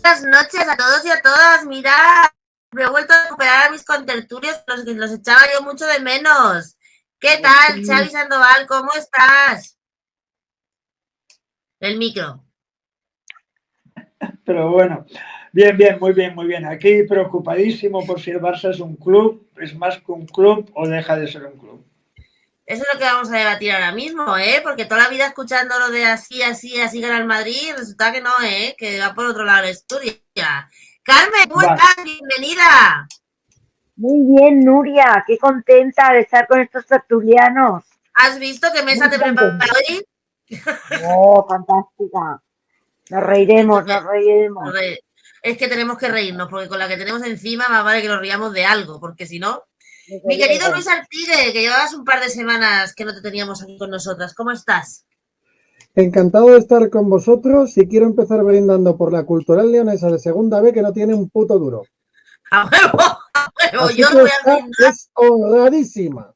Buenas noches a todos y a todas. Mirad, me he vuelto a recuperar a mis contertulios, los echaba yo mucho de menos. ¿Qué tal, Xavi Sandoval? ¿Cómo estás? El micro. Pero bueno, bien, bien, muy bien, muy bien. Aquí preocupadísimo por si el Barça es un club, es más que un club o deja de ser un club. Eso es lo que vamos a debatir ahora mismo, ¿eh? Porque toda la vida escuchando lo de así gana el Madrid, resulta que no, ¿eh? Que va por otro lado la historia. Carmen, ¿cómo estás? Bienvenida. Muy bien, Nuria, qué contenta de estar con estos tertulianos. ¿Has visto qué mesa te preparo hoy? Oh, fantástica. Nos reiremos, nos reiremos. Es que tenemos que reírnos, porque con la que tenemos encima más vale que nos riamos de algo, porque si no... Mi querido Luis Artigue, que llevabas un par de semanas que no te teníamos aquí con nosotras. ¿Cómo estás? Encantado de estar con vosotros y quiero empezar brindando por la Cultural Leonesa de Segunda B, que no tiene un puto duro. ¡A huevo! ¡A huevo! Así Yo que voy a brindar. Es honradísima.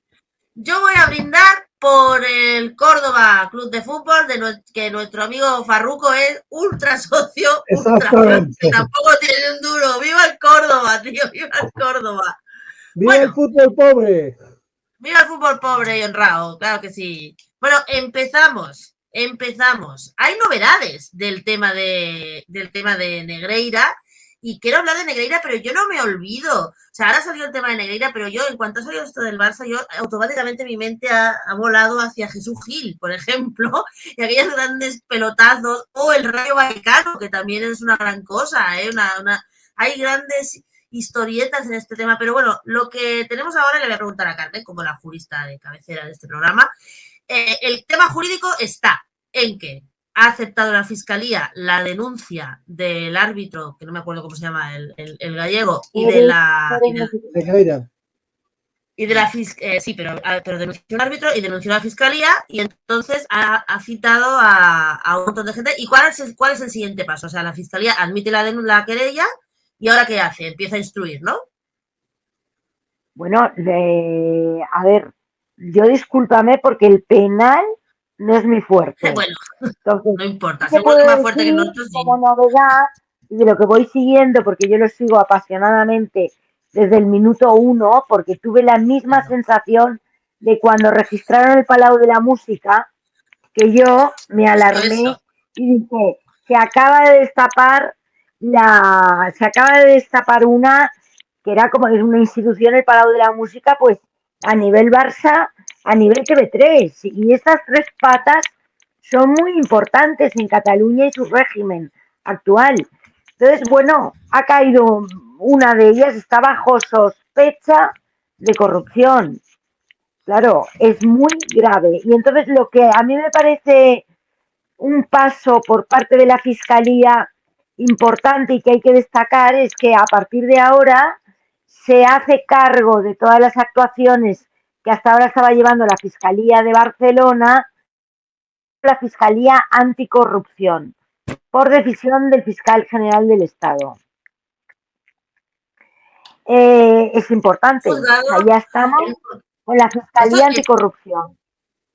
Yo voy a brindar por el Córdoba Club de Fútbol, que nuestro amigo Farruco es ultra socio, ultra fan, que tampoco tiene un duro. ¡Viva el Córdoba, tío! ¡Viva el Córdoba! ¡Viva el fútbol pobre! ¡Viva el fútbol pobre y honrado! Claro que sí. Bueno, empezamos. Hay novedades del tema de Negreira. Y quiero hablar de Negreira, pero yo no me olvido. O sea, ahora salió el tema de Negreira, pero yo, en cuanto ha salido esto del Barça, yo automáticamente mi mente ha volado hacia Jesús Gil, por ejemplo, y aquellos grandes pelotazos, o el Rayo Vallecano, que también es una gran cosa, ¿eh? Hay grandes historietas en este tema, pero bueno, lo que tenemos ahora, le voy a preguntar a Carmen, como la jurista de cabecera de este programa, el tema jurídico está en que ha aceptado la Fiscalía la denuncia del árbitro, que no me acuerdo cómo se llama, el gallego, y de la... sí, pero denunció un árbitro y denunció a la Fiscalía, y entonces ha citado a un montón de gente. ¿Y cuál es el siguiente paso? O sea, la Fiscalía admite la querella, ¿y ahora qué hace? Empieza a instruir, ¿no? Bueno, a ver, yo discúlpame porque el penal no es mi fuerte. Bueno, entonces, no importa, seguro que más fuerte que nosotros. Sí. Como novedad, y de lo que voy siguiendo, porque yo lo sigo apasionadamente desde el minuto 1, porque tuve la misma sensación de cuando registraron el Palau de la Música, que yo me alarmé y dije, se acaba de destapar una que era como una institución, el Palau de la Música, pues a nivel Barça, a nivel TV3, y estas tres patas son muy importantes en Cataluña y su régimen actual. Entonces, bueno, ha caído una de ellas, está bajo sospecha de corrupción. Claro, es muy grave. Y entonces lo que a mí me parece un paso por parte de la Fiscalía importante y que hay que destacar es que a partir de ahora se hace cargo de todas las actuaciones que hasta ahora estaba llevando la Fiscalía de Barcelona, la Fiscalía Anticorrupción, por decisión del Fiscal General del Estado. Es importante, ya estamos con la Fiscalía Anticorrupción.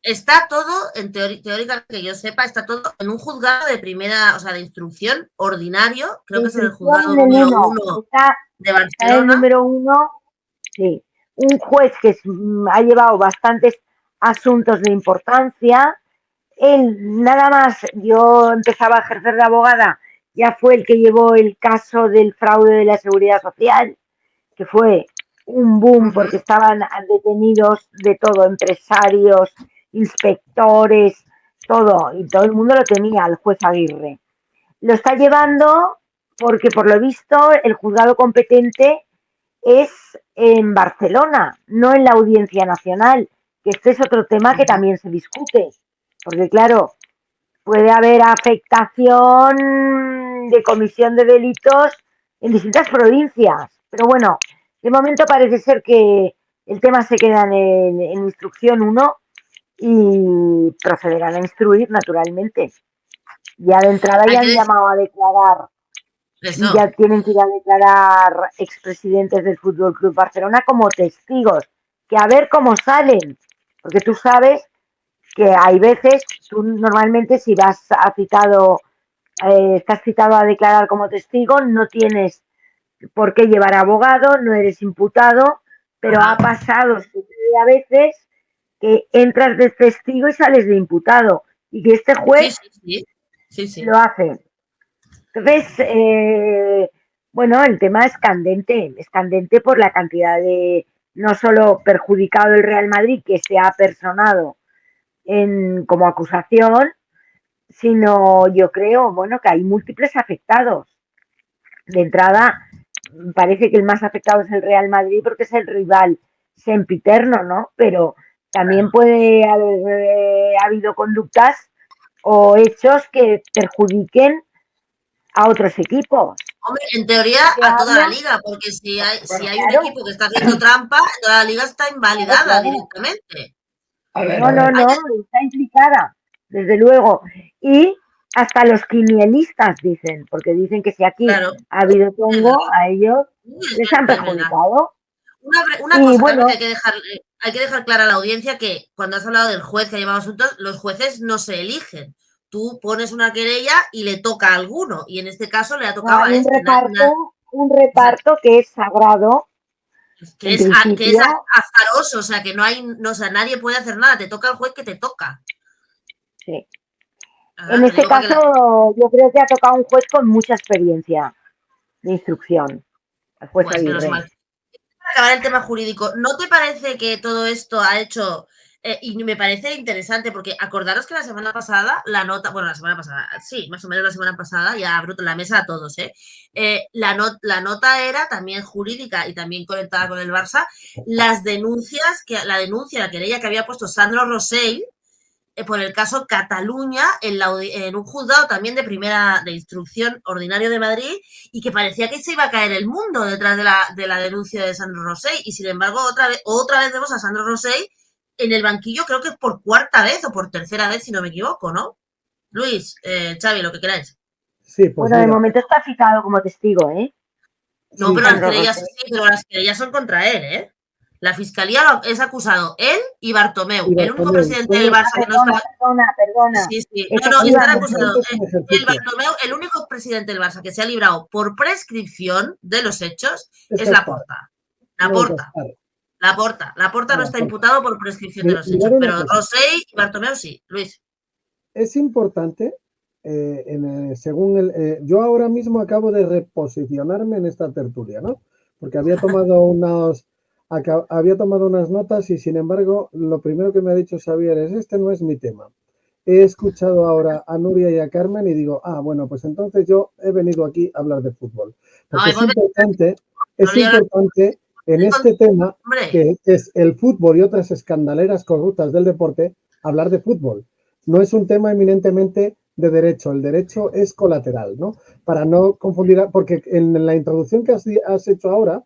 Está todo, en teórica que yo sepa, está todo en un juzgado de primera, o sea, de instrucción ordinario, creo que es el juzgado número 1 de Barcelona. Está el número 1, sí. Un juez que ha llevado bastantes asuntos de importancia. Él, nada más, yo empezaba a ejercer de abogada, ya fue el que llevó el caso del fraude de la Seguridad Social. que fue un boom porque estaban detenidos de todo, empresarios, inspectores, todo, y todo el mundo lo tenía, el juez Aguirre. Lo está llevando porque, por lo visto, el juzgado competente es en Barcelona, no en la Audiencia Nacional, que este es otro tema que también se discute, porque claro, puede haber afectación de comisión de delitos en distintas provincias, pero bueno, de momento parece ser que el tema se queda en instrucción 1 y procederán a instruir naturalmente. Ya de entrada Hay ya que han decir llamado a declarar, eso. ya tienen que ir a declarar expresidentes del Fútbol Club Barcelona como testigos, que a ver cómo salen, porque tú sabes que hay veces, tú normalmente si vas a citado, estás citado a declarar como testigo, no tienes por qué llevar abogado, no eres imputado, pero ha Ajá. pasado, sucede a veces que entras de testigo y sales de imputado, y que este Sí, juez sí, sí. Sí, sí. lo hace. Entonces, bueno, el tema es candente por la cantidad de, no solo perjudicado el Real Madrid, que se ha personado como acusación, sino yo creo, bueno, que hay múltiples afectados. De entrada, parece que el más afectado es el Real Madrid porque es el rival sempiterno, ¿no? Pero también Claro. puede haber habido conductas o hechos que perjudiquen a otros equipos. Hombre, en teoría Se a toda la habla, liga, porque si hay un claro, equipo que está haciendo trampa, toda la liga está claro, invalidada claro. directamente. A ver, No, a no, ver. Hay no, que, está implicada, desde luego. Y hasta los quinielistas dicen, porque dicen que si aquí claro, ha habido es tongo, verdad. a ellos Es les han verdad, es verdad. perjudicado. Una Y cosa también que bueno, hay que dejar clara a la audiencia que cuando has hablado del juez que ha llevado asuntos, los jueces no se eligen. Tú pones una querella y le toca a alguno, y en este caso le ha no, tocado hay a este. un Exacto. reparto que es sagrado, Que en es principio, azaroso, o sea, que no hay, no, o sea, nadie puede hacer nada, te toca el juez que te toca. sí. En Ah, te este digo para que caso, yo creo que ha tocado un juez con mucha experiencia de instrucción, el juez pues menos Aguirre. mal. Para acabar el tema jurídico, ¿no te parece que todo esto ha hecho, y me parece interesante, porque acordaros que la semana pasada, la nota, bueno, la semana pasada, sí, más o menos la semana pasada, ya abro la mesa a todos, la nota era también jurídica y también conectada con el Barça, las denuncias, la denuncia, la querella que había puesto Sandro Rosell, por el caso Cataluña en un juzgado también de instrucción ordinario de Madrid, y que parecía que se iba a caer el mundo detrás de la denuncia de Sandro Rosell, y sin embargo otra vez vemos a Sandro Rosell en el banquillo, creo que por cuarta vez o por tercera vez, si no me equivoco, ¿no? Luis, Xavi, lo que queráis. Sí, pues Bueno, de mira, momento está citado como testigo, ¿eh? No, sí, pero sí, las querellas son contra él, ¿eh? La fiscalía es acusado él y y Bartomeu, el único Bartomeu, presidente del son, Ah, Barça que no está. perdona. Sí, sí. No, no, están Efectivamente. acusados. presidentes en El ejercicio. Bartomeu, el único presidente del Barça que se ha librado por prescripción de los hechos Es es Gaspar, Laporta. no es Laporta. Gaspar, Laporta no no está Laporta. imputado por prescripción de los Mirad hechos, una pero cosa, Rosell y Bartomeu sí. Luis. es importante, según yo ahora mismo acabo de reposicionarme en esta tertulia, ¿no? Porque había tomado unas notas y sin embargo lo primero que me ha dicho Xavier es, este no es mi tema. He escuchado ahora a Nuria y a Carmen y digo, bueno, pues entonces yo he venido aquí a hablar de fútbol. Porque Ay, es importante en este tema, hombre, que es el fútbol y otras escandaleras corruptas del deporte, hablar de fútbol. No es un tema eminentemente de derecho, el derecho es colateral, ¿no? Para no confundir, porque en la introducción que has hecho ahora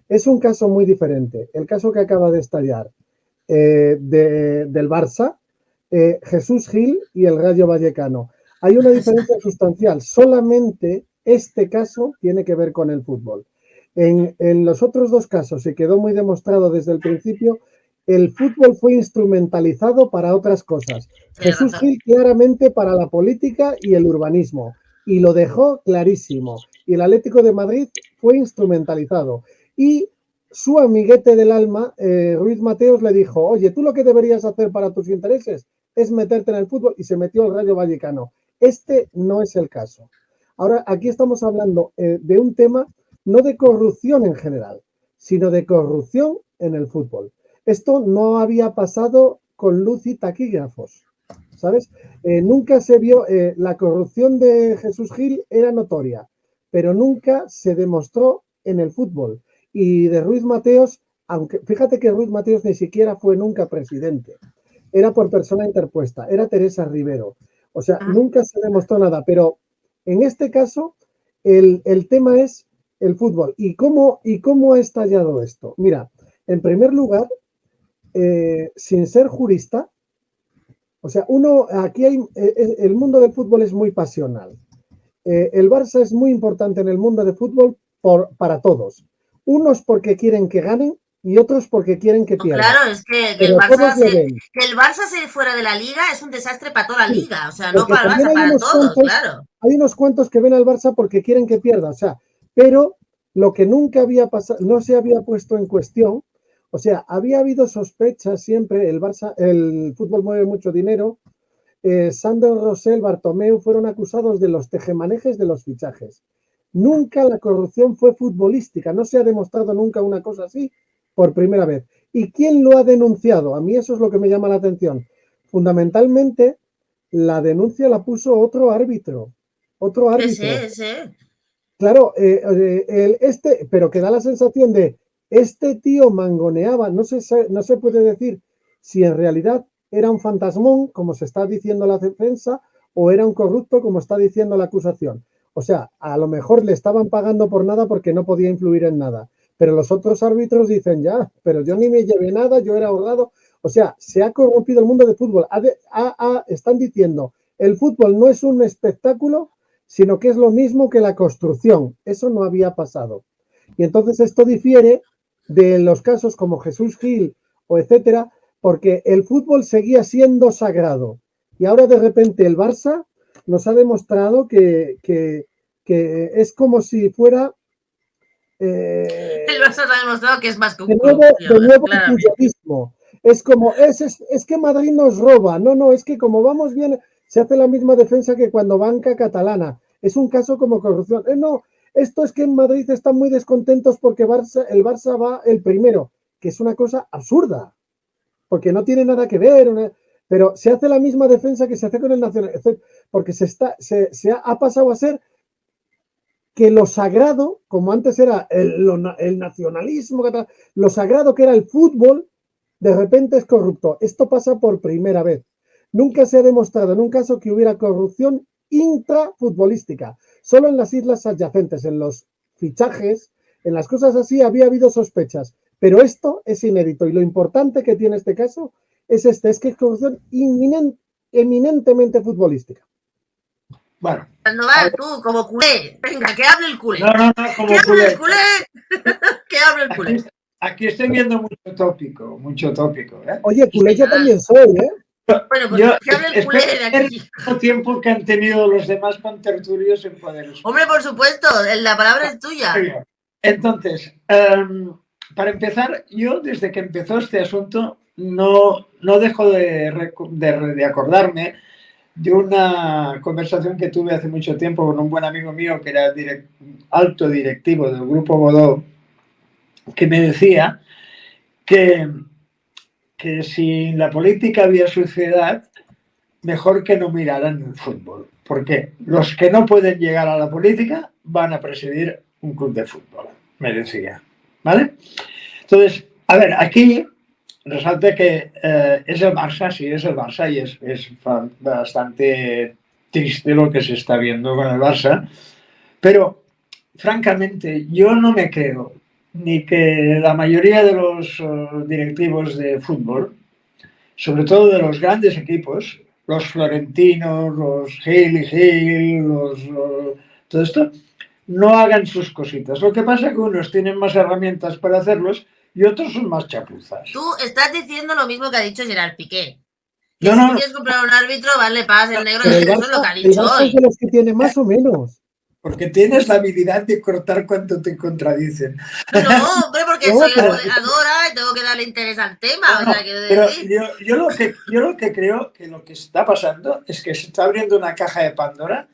es un caso muy diferente. El caso que acaba de estallar del Barça, Jesús Gil y el Rayo Vallecano. Hay una diferencia sustancial. Solamente este caso tiene que ver con el fútbol. En los otros dos casos, se quedó muy demostrado desde el principio, el fútbol fue instrumentalizado para otras cosas. tienes Jesús razón. Gil claramente para la política y el urbanismo. Y lo dejó clarísimo. Y el Atlético de Madrid fue instrumentalizado. Y su amiguete del alma, Ruiz Mateos, le dijo, oye, tú lo que deberías hacer para tus intereses es meterte en el fútbol, y se metió al Rayo Vallecano. Este no es el caso. Ahora, aquí estamos hablando de un tema no de corrupción en general, sino de corrupción en el fútbol. Esto no había pasado con luz y taquígrafos, ¿sabes? Nunca se vio, la corrupción de Jesús Gil era notoria, pero nunca se demostró en el fútbol. Y de Ruiz Mateos, aunque fíjate que Ruiz Mateos ni siquiera fue nunca presidente, era por persona interpuesta, era Teresa Rivero. O sea, nunca se demostró nada, pero en este caso el tema es el fútbol. ¿Y cómo ha estallado esto? Mira, en primer lugar, sin ser jurista, o sea, aquí hay, el mundo del fútbol es muy pasional. El Barça es muy importante en el mundo del fútbol para todos. Unos porque quieren que ganen y otros porque quieren que pierdan. Claro, es que el Barça se fuera de la liga es un desastre para toda la liga, o sea, no para el Barça, para todos, claro. Hay unos cuantos que ven al Barça porque quieren que pierda, o sea, pero lo que nunca había pasado, no se había puesto en cuestión, o sea, había habido sospechas siempre, el fútbol mueve mucho dinero, Sandro Rosell, Bartomeu fueron acusados de los tejemanejes de los fichajes. Nunca la corrupción fue futbolística, no se ha demostrado nunca una cosa así por primera vez. ¿Y quién lo ha denunciado? A mí eso es lo que me llama la atención. Fundamentalmente, la denuncia la puso otro árbitro. Sí. Claro, pero que da la sensación de este tío mangoneaba, no se puede decir si en realidad era un fantasmón, como se está diciendo la defensa, o era un corrupto, como está diciendo la acusación. O sea, a lo mejor le estaban pagando por nada porque no podía influir en nada. Pero los otros árbitros dicen, ya, pero yo ni me llevé nada, yo era ahorrado. O sea, se ha corrompido el mundo del fútbol. Están diciendo, el fútbol no es un espectáculo, sino que es lo mismo que la construcción. Eso no había pasado. Y entonces esto difiere de los casos como Jesús Gil o etcétera, porque el fútbol seguía siendo sagrado. Y ahora de repente el Barça nos ha demostrado que es como si fuera... el Barça ha demostrado que es más que un club. De nuevo el puyolismo. Es como, es que Madrid nos roba. No, es que como vamos bien, se hace la misma defensa que cuando banca catalana. Es un caso como corrupción. No, esto es que en Madrid están muy descontentos porque el Barça va el primero, que es una cosa absurda, porque no tiene nada que ver. Pero se hace la misma defensa que se hace con el Nacional, porque ha pasado a ser que lo sagrado, como antes era el nacionalismo, lo sagrado que era el fútbol, de repente es corrupto. Esto pasa por primera vez. Nunca se ha demostrado en un caso que hubiera corrupción intrafutbolística. Solo en las islas adyacentes, en los fichajes, en las cosas así, había habido sospechas. Pero esto es inédito. Y lo importante que tiene este caso es que es corrupción eminentemente futbolística. Bueno. Sandoval, tú, como culé. Venga, que hable el culé. No, como que culé. Hable el culé. Que hable el culé. Aquí estoy viendo mucho tópico. Oye, culé yo también soy, ¿eh? Bueno, pues que hable el culé de aquí. El tiempo que han tenido los demás contertulios en poder. Hombre, por supuesto, la palabra es tuya. Entonces, para empezar, yo desde que empezó este asunto no dejo de acordarme de una conversación que tuve hace mucho tiempo con un buen amigo mío que era alto directivo del Grupo Godó, que me decía que si en la política había suciedad, mejor que no miraran el fútbol, porque los que no pueden llegar a la política van a presidir un club de fútbol, me decía, ¿vale? Entonces, a ver, aquí resalta que es el Barça, sí, es el Barça, y es bastante triste lo que se está viendo con el Barça, pero francamente yo no me creo ni que la mayoría de los directivos de fútbol, sobre todo de los grandes equipos, los florentinos, los Gil, todo esto, no hagan sus cositas. Lo que pasa es que unos tienen más herramientas para hacerlos y otros son más chapuzas. Tú estás diciendo lo mismo que ha dicho Gerard Piqué. Que no, si no, quieres comprar un árbitro, vale, pagas el negro, y eso es lo que ha dicho hoy. Es de los que tiene más o menos. Porque tienes la habilidad de cortar cuando te contradicen. No, hombre, porque soy moderadora y tengo que darle interés al tema. No, o sea, pero yo lo que creo que lo que está pasando es que se está abriendo una caja de Pandora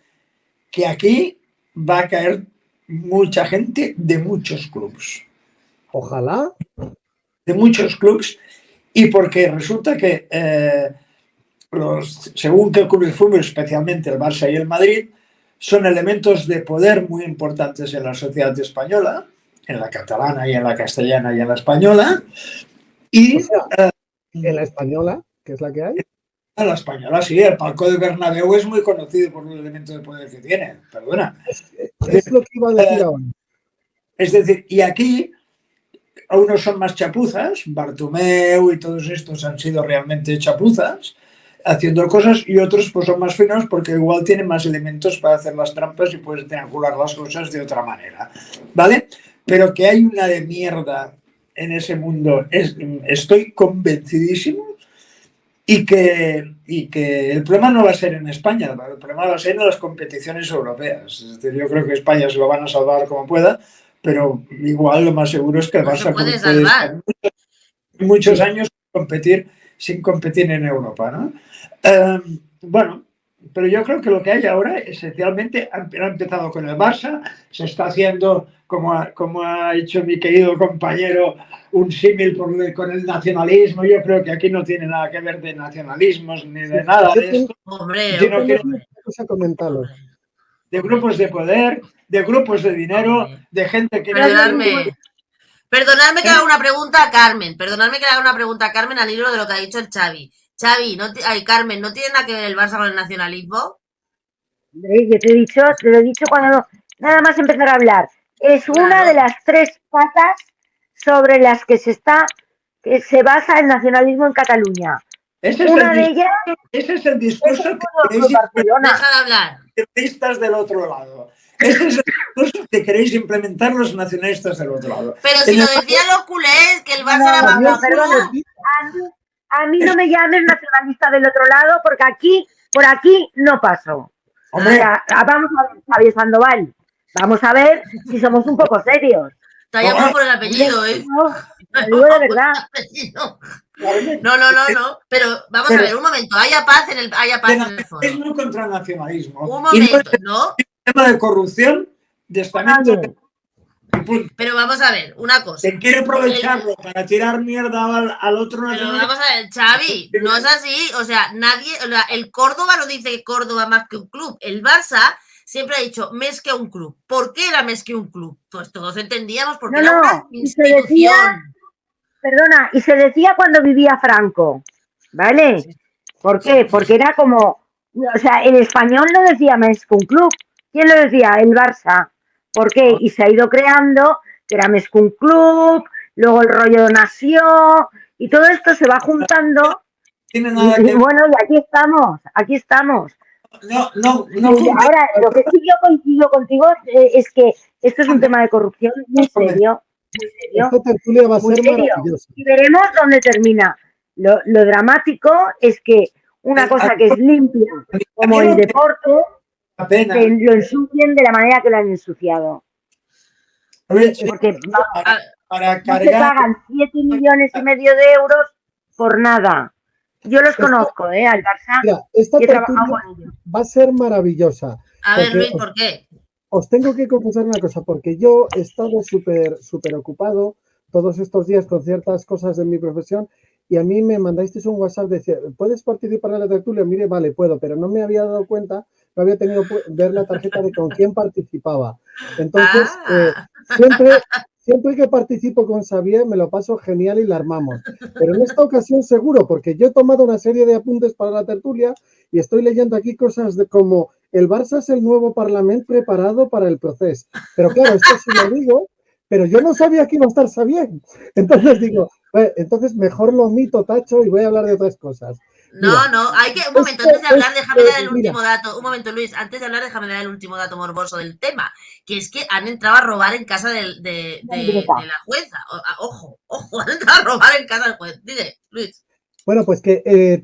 que aquí va a caer mucha gente de muchos clubes. Ojalá. De muchos clubes, y porque resulta que según qué club de fútbol, especialmente el Barça y el Madrid, son elementos de poder muy importantes en la sociedad española, en la catalana y en la castellana y en la española, y O sea, en la española, que es la que hay. en la española sí, el palco de Bernabéu es muy conocido por el elemento de poder que tiene, perdona. Es lo que iba a decir ahora. Es decir, y aquí unos son más chapuzas, Bartomeu y todos estos han sido realmente chapuzas, haciendo cosas, y otros pues son más finos porque igual tienen más elementos para hacer las trampas y puedes triangular las cosas de otra manera, ¿vale? Pero que hay una de mierda en ese mundo, estoy convencidísimo, y que el problema no va a ser en España, el problema va a ser en las competiciones europeas. Es decir, yo creo que España se lo van a salvar como pueda, pero igual lo más seguro es que el No se Barça puede puede estar salvar. muchos años sin competir en Europa, ¿no? Bueno, pero yo creo que lo que hay ahora, esencialmente, ha empezado con el Barça, se está haciendo, como ha hecho mi querido compañero, un símil con el nacionalismo. Yo creo que aquí no tiene nada que ver de nacionalismos ni de nada de esto, Hombre, sino que Una cosa comentaros. de grupos de poder, de grupos de dinero, de gente que... Perdonadme que haga una pregunta a Carmen. Perdonadme que le haga una pregunta a Carmen al hilo de lo que ha dicho el Xavi. Xavi, Carmen, ¿no tiene nada que ver el Barça con el nacionalismo? Yo te lo he dicho cuando nada más empezar a hablar. Es una Claro. de las 3 patas sobre las que se basa el nacionalismo en Cataluña. Una de ellas ese es el discurso es que queréis Barcelona. Deja de hablar. nacionalistas del otro lado. Ese es el discurso que queréis implementar los nacionalistas del otro lado. Pero si lo decían los culés, que el Barça era No, más perdona. A mí no me llames nacionalista del otro lado porque por aquí no paso. Hombre, O sea, vamos a ver, Javier Sandoval, vamos a ver si somos un poco serios. Te llamo por el apellido, ¿eh? No, lo digo de verdad. No. Pero vamos a ver, un momento. Haya paz en el foro. Es no contra nacionalismo. Un momento, ¿no? El tema de corrupción, de estamento. Pero vamos a ver, una cosa. Se quiere aprovecharlo para tirar mierda al otro Pero nacionalista. vamos a ver, Xavi, no es así. O sea, el Córdoba no dice que Córdoba más que un club. El Barça siempre ha dicho més que un club. ¿Por qué era més que un club? Pues todos entendíamos porque era una institución. Y se decía cuando vivía Franco, ¿vale? ¿Por qué? Porque era como, o sea, el español no decía més que un club. ¿Quién lo decía? El Barça. ¿Por qué? Y se ha ido creando que era més que un club, luego el rollo de nación, y todo esto se va juntando. Y bueno, y aquí estamos. No. Ahora, lo que sí yo coincido contigo es que esto es un tema de corrupción muy serio. Esta tertulia va a ser maravillosa. Y veremos dónde termina. Lo dramático es que una cosa que es limpia, como el deporte, que lo ensucien de la manera que lo han ensuciado. Porque se pagan 7,5 millones de euros por nada. Yo los conozco, al Barça. Mira, esta tertulia va a ser maravillosa. A ver, Luis, ¿por qué? Os tengo que confesar una cosa, porque yo he estado súper ocupado todos estos días con ciertas cosas de mi profesión y a mí me mandasteis un WhatsApp de decir, ¿puedes participar en la tertulia? Mire, vale, puedo, pero no me había dado cuenta, no había tenido que ver la tarjeta de con quién participaba. Entonces, siempre que participo con Xavier me lo paso genial y la armamos. Pero en esta ocasión seguro, porque yo he tomado una serie de apuntes para la tertulia y estoy leyendo aquí cosas como el Barça es el nuevo Parlamento preparado para el proceso. Pero claro, esto sí lo digo, pero yo no sabía que iba a estar Xavier. Entonces digo, entonces mejor lo omito, tacho, y voy a hablar de otras cosas. No, hay que, un momento, antes de hablar, déjame dar el último dato. Un momento, Luis, antes de hablar, déjame dar el último dato morboso del tema, que es que han entrado a robar en casa de la jueza. Ojo, han entrado a robar en casa del juez. Dile, Luis. Bueno, pues que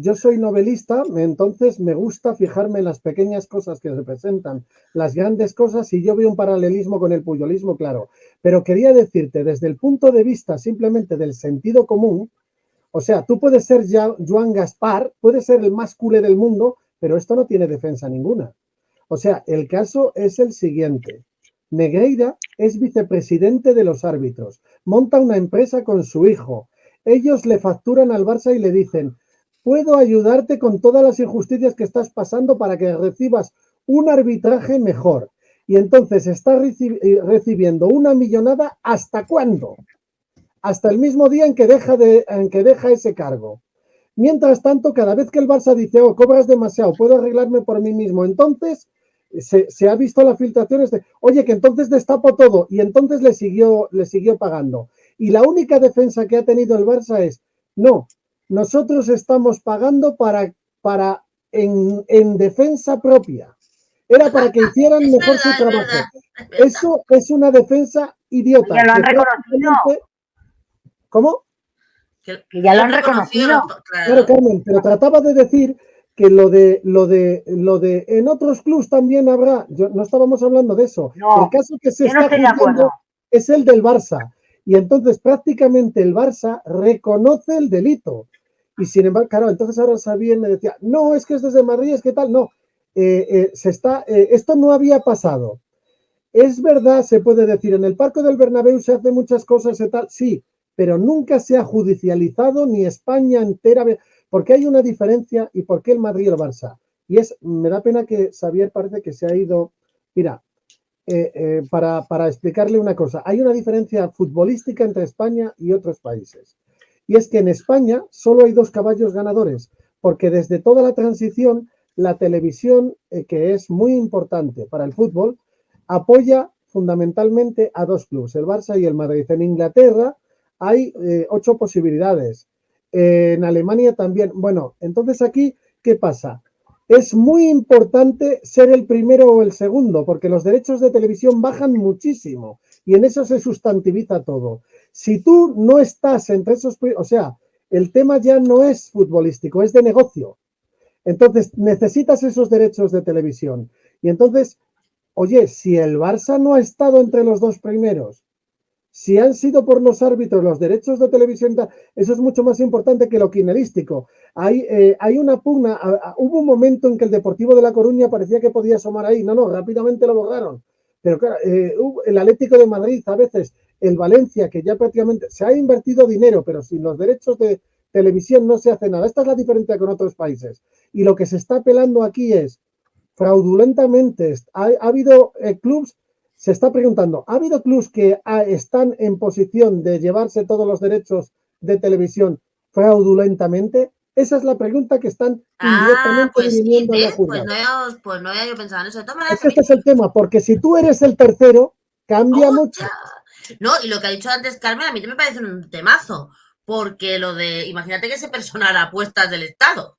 yo soy novelista, entonces me gusta fijarme en las pequeñas cosas que representan las grandes cosas y yo veo un paralelismo con el puyolismo, claro. Pero quería decirte, desde el punto de vista simplemente del sentido común, o sea, tú puedes ser Joan Gaspar, puedes ser el más culé del mundo, pero esto no tiene defensa ninguna. O sea, el caso es el siguiente. Negreira es vicepresidente de los árbitros, monta una empresa con su hijo. Ellos le facturan al Barça y le dicen, puedo ayudarte con todas las injusticias que estás pasando para que recibas un arbitraje mejor. Y entonces está recibiendo una millonada, ¿hasta cuándo? Hasta el mismo día en que deja ese cargo. Mientras tanto, cada vez que el Barça dice, oh, cobras demasiado, puedo arreglarme por mí mismo, entonces se ha visto las filtraciones de, oye, que entonces destapó todo, y entonces le siguió pagando. Y la única defensa que ha tenido el Barça es, no, nosotros estamos pagando en defensa propia. Era para que hicieran Es mejor verdad, su es trabajo. verdad, es verdad. Eso es una defensa idiota. Ya lo han reconocido. ¿Cómo? Que ya lo han reconocido. Claro, Carmen, pero trataba de decir que lo de en otros clubs también habrá, no estábamos hablando de eso. No, el caso que se yo no está estoy de acuerdo. juzgando es el del Barça. Y entonces prácticamente el Barça reconoce el delito. Y sin embargo, claro, entonces ahora Xavier me decía, no, es que es desde Madrid, es que tal, no. Esto no había pasado. Es verdad, se puede decir, en el Parque del Bernabéu se hacen muchas cosas y tal, sí, pero nunca se ha judicializado ni España entera, porque hay una diferencia y por qué el Madrid y el Barça. Y me da pena que Xavier parece que se ha ido. Mira, para explicarle una cosa, hay una diferencia futbolística entre España y otros países. Y es que en España solo hay 2 caballos ganadores, porque desde toda la transición, la televisión, que es muy importante para el fútbol, apoya fundamentalmente a 2 clubes, el Barça y el Madrid. En Inglaterra hay 8 posibilidades. En Alemania también. Bueno, entonces aquí, ¿qué pasa? Es muy importante ser el primero o el segundo, porque los derechos de televisión bajan muchísimo y en eso se sustantiviza todo. Si tú no estás entre esos, o sea, el tema ya no es futbolístico, es de negocio. Entonces, necesitas esos derechos de televisión. Y entonces, oye, si el Barça no ha estado entre los 2 primeros, si han sido por los árbitros los derechos de televisión, eso es mucho más importante que lo quinerístico. Hay una pugna. Hubo un momento en que el Deportivo de La Coruña parecía que podía asomar ahí. No, rápidamente lo borraron. Pero claro, el Atlético de Madrid, a veces, el Valencia, que ya prácticamente se ha invertido dinero, pero sin los derechos de televisión no se hace nada. Esta es la diferencia con otros países. Y lo que se está apelando aquí es fraudulentamente. Ha habido clubes. Se está preguntando, ¿ha habido clubes que están en posición de llevarse todos los derechos de televisión fraudulentamente? Esa es la pregunta que están indirectamente pues sí, viniendo a pues no había yo pensado en eso. De todas maneras, es que este es el tema, porque si tú eres el tercero, cambia mucho. No, y lo que ha dicho antes Carmen, a mí me parece un temazo, porque lo de, imagínate que se personara apuestas del Estado.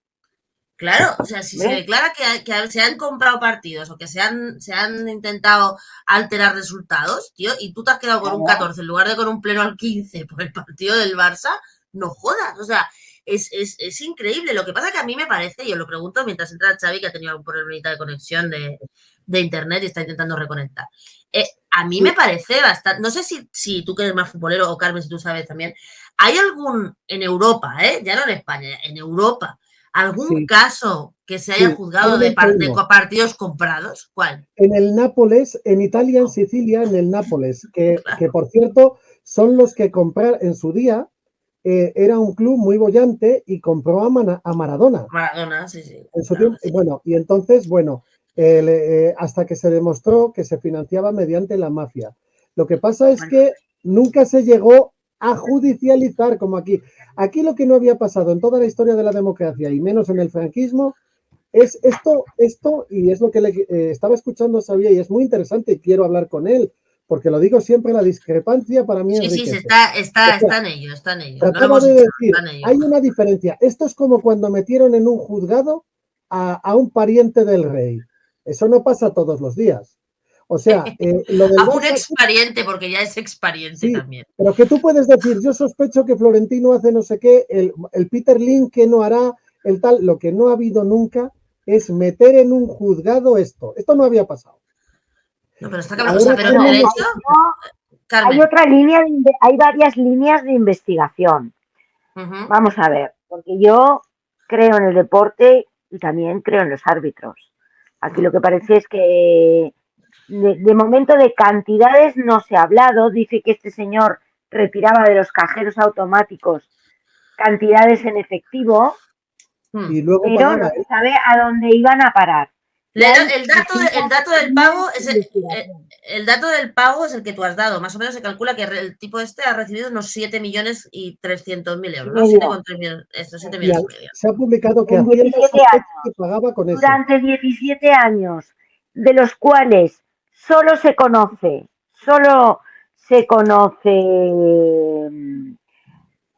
Claro, o sea, si se declara que se han comprado partidos o que se han intentado alterar resultados, tío, y tú te has quedado con un 14 en lugar de con un pleno al 15 por el partido del Barça, no jodas, o sea, es increíble. Lo que pasa que a mí me parece, y os lo pregunto mientras entra Xavi, que ha tenido algún problemita de conexión de internet y está intentando reconectar. A mí me parece bastante, no sé si tú que eres más futbolero o Carmen, si tú sabes también, hay algún en Europa, ya no en España, en Europa, ¿algún caso que se haya juzgado de partidos comprados? ¿Cuál? En el Nápoles, en Italia, en Sicilia, en el Nápoles, que por cierto son los que compraron en su día, era un club muy bollante y compró a Maradona. Maradona, sí. En su tiempo, sí. Bueno, y entonces, hasta que se demostró que se financiaba mediante la mafia. Lo que pasa es que nunca se llegó a judicializar como aquí. Aquí lo que no había pasado en toda la historia de la democracia y menos en el franquismo es esto, y es lo que estaba escuchando a Xavier y es muy interesante y quiero hablar con él, porque lo digo siempre, la discrepancia para mí enriquece. Sí, está en ello. Trataba de decir, hay una diferencia. Esto es como cuando metieron en un juzgado a un pariente del rey. Eso no pasa todos los días. O sea, lo del a un expariente, porque ya es expariente sí, también. Pero que tú puedes decir, yo sospecho que Florentino hace no sé qué, el Peter Lim que no hará, el tal, lo que no ha habido nunca es meter en un juzgado esto. Esto no había pasado. No, pero está claro, o sea, pero en derecho, hay otra línea, hay varias líneas de investigación. Vamos a ver, porque yo creo en el deporte y también creo en los árbitros. Aquí lo que parece es que De momento de cantidades no se ha hablado. Dice que este señor retiraba de los cajeros automáticos cantidades en efectivo, Y luego pero pagaba, no se sabe a dónde iban a parar. Y hay El dato del pago es investigación. el dato del pago es el que tú has dado. Más o menos se calcula que el tipo este ha recibido unos 7.300.000 euros, ¿no? 7,3 millones, esto, 7 y millones y medio. se ha publicado que En Hacienda 17 sospecha años. que pagaba con eso. Durante 17 años, de los cuales solo se conoce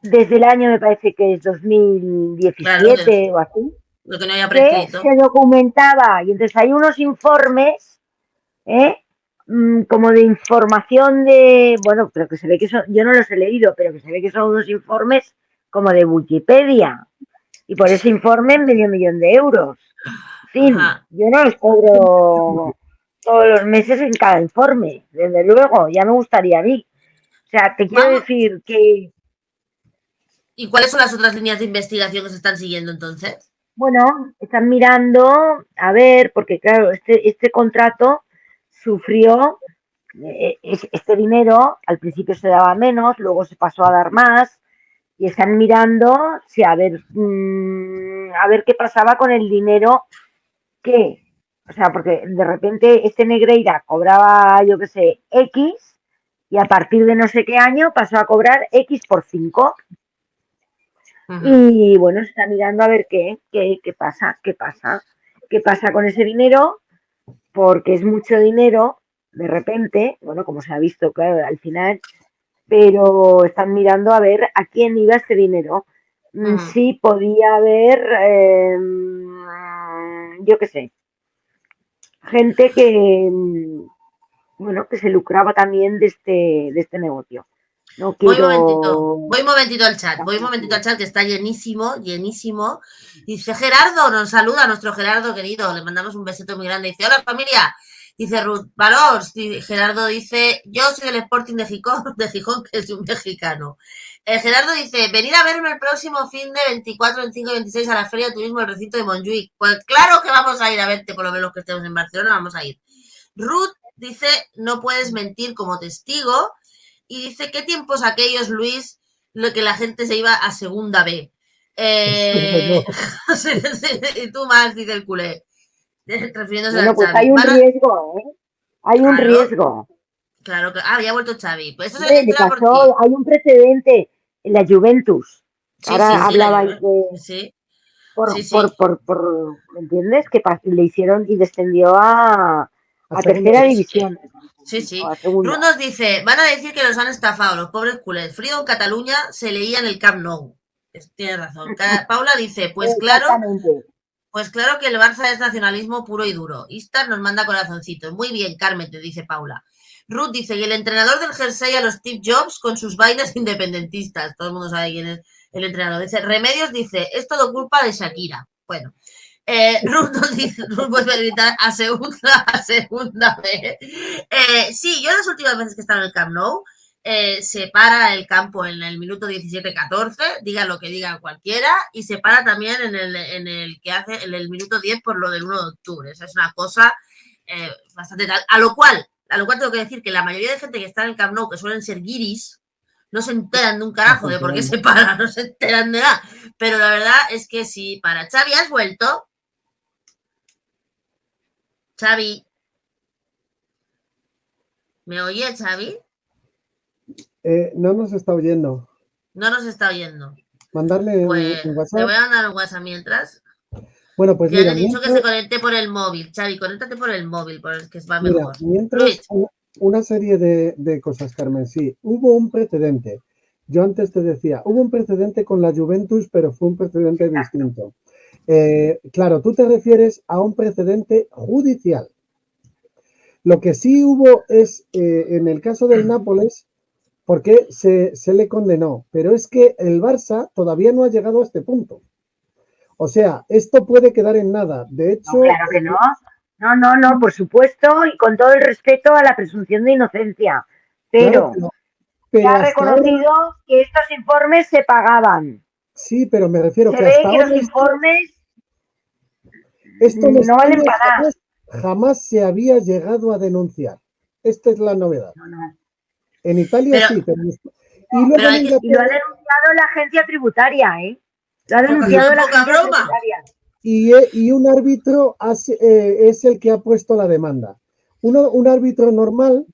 desde el año, me parece que es 2017 Claro, o así, lo que no haya que prescrito. se documentaba. Y entonces hay unos informes, como de información de, bueno, pero que se ve que son, yo no los he leído, pero que se ve que son unos informes como de Wikipedia. Y por ese informe medio millón de euros. En fin, Ajá. yo no los cobro todos los meses en cada informe, desde luego, ya me gustaría a mí. O sea, te quiero Vamos. decir que, ¿Y cuáles son las otras líneas de investigación que se están siguiendo entonces? bueno, están mirando, a ver, porque claro, este contrato sufrió, este dinero al principio se daba menos, luego se pasó a dar más, y están mirando, sí, a ver qué pasaba con el dinero que, o sea, porque de repente este Negreira cobraba, yo qué sé, X, y a partir de no sé qué año pasó a cobrar X por 5. Y bueno, se está mirando a ver qué pasa con ese dinero, porque es mucho dinero, de repente, bueno, como se ha visto, claro, al final, pero están mirando a ver a quién iba ese dinero. Sí podía haber, yo qué sé, gente que, bueno, que se lucraba también de este negocio. No Voy quiero... un momentito al chat, que está llenísimo, llenísimo. Dice Gerardo, nos saluda nuestro Gerardo querido, le mandamos un besito muy grande. Dice, hola familia. Dice Ruth, Valors. Gerardo dice, yo soy del Sporting de Gijón, que es un mexicano. Gerardo dice, venid a verme el próximo fin de 24, 25 y 26 a la Feria de Turismo del recinto de Montjuic. Pues claro que vamos a ir a verte, por lo menos que estemos en Barcelona, vamos a ir. Ruth dice, no puedes mentir como testigo. Y dice, ¿qué tiempos aquellos, Luis, lo que la gente se iba a segunda B? No. Y tú más, dice el culé, refiriéndose Bueno, al pues hay Xavi. un riesgo, ¿eh? Hay un Claro, riesgo. claro. Ya ha vuelto Xavi. Pues eso se Hombre, le entera por ti. pasó, hay un precedente en la Juventus. Sí, Ahora la hablabais llevo. de, Sí, por, ¿me entiendes? Que le hicieron y descendió a segunda tercera sí, división, o sí. a segunda. Ruth nos dice, van a decir que los han estafado, los pobres culés. Frío en Cataluña se leía en el Camp Nou. Tienes razón. Paula dice, Exactamente. pues claro que el Barça es nacionalismo puro y duro. Istar nos manda corazoncito. Muy bien, Carmen, te dice Paula. Ruth dice, y el entrenador del jersey a los Steve Jobs con sus vainas independentistas. Todo el mundo sabe quién es el entrenador. Dice, Remedios dice, es todo culpa de Shakira. Bueno. Ruth nos dice, Ruth vuelve a gritar a segunda vez. Sí, yo las últimas veces que he estado en el Camp Nou, se para el campo en el minuto 17-14, diga lo que diga cualquiera, y se para también en el que hace en el minuto 10 por lo del 1 de octubre. Esa es una cosa bastante tal. A lo cual tengo que decir que la mayoría de gente que está en el Camp Nou, que suelen ser guiris, no se enteran de un carajo de por qué se para, no se enteran de nada. Pero la verdad es que sí, para Xavi, ¿has vuelto? Xavi. ¿Me oye, Xavi? No nos está oyendo. No nos está oyendo. Mandarle Pues un WhatsApp. le voy a mandar un WhatsApp mientras. Bueno, pues Ya mira, le he dicho que se conecte por el móvil. Xavi, conéctate por el móvil, por el que va mejor. Mientras, Luis. una serie de cosas, Carmen. Sí, hubo un precedente. Yo antes te decía, hubo un precedente con la Juventus, pero fue un precedente distinto. Claro, tú te refieres a un precedente judicial. Lo que sí hubo es, en el caso del Nápoles, porque se le condenó, pero es que el Barça todavía no ha llegado a este punto. O sea, esto puede quedar en nada. De hecho... No, claro que no. No, por supuesto, y con todo el respeto a la presunción de inocencia. Pero, claro, se ha hasta ahora, reconocido que estos informes se pagaban. sí, pero me refiero Se que ve hasta que ahora los informes esto en no valen España para nada. jamás se había llegado a denunciar. Esta es la novedad. En Italia Pero- sí, pero... Y luego pero en hay que- Y lo ha Inglaterra, denunciado la agencia tributaria, ¿eh? Lo ha denunciado la poca agencia broma. tributaria. y un árbitro es el que ha puesto la demanda. Un árbitro normal